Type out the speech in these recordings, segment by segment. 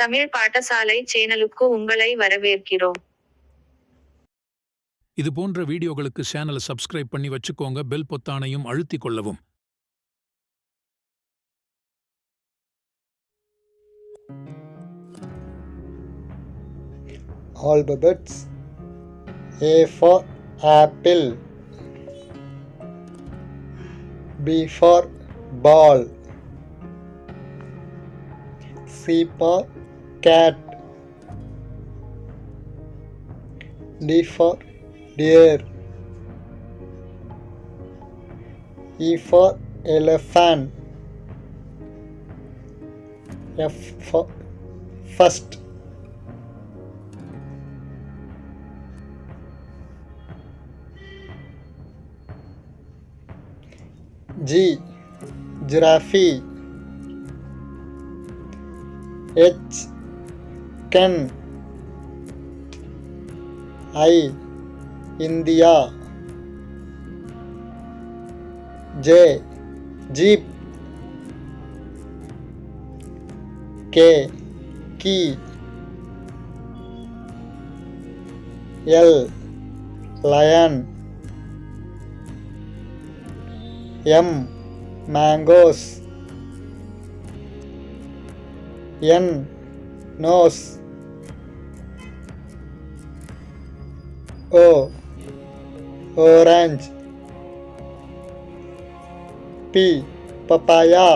தமிழ் பாடசாலை சேனலுக்கு உங்களை வரவேற்கிறோம். இது போன்ற வீடியோகளுக்கு சேனலை சப்ஸ்கிரைப் பண்ணி வச்சுக்கோங்க. பெல் பொத்தானையும் அழுத்திக் கொள்ளவும். Alphabets. A for apple. B for ball. C for cat. D for deer. E for elephant. F for first. G. Giraffe. H. Ken. I. India. J. Jeep. K. Key. L. Lion. M. Mangoes. N. Nose. O. Orange. P. Papaya.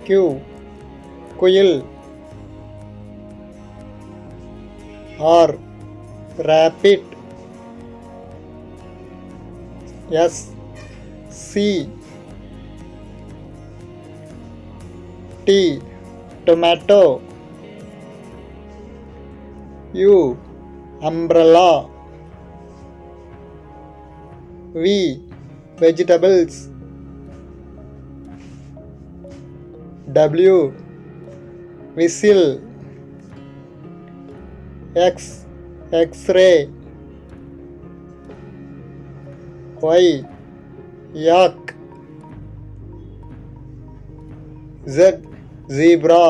Q. Kuil. R. Rabbit. S. C. T. Tomato. U. Umbrella. V. Vegetables. W. Whistle. X. X-ray. Y. Yak. Z. Zebra.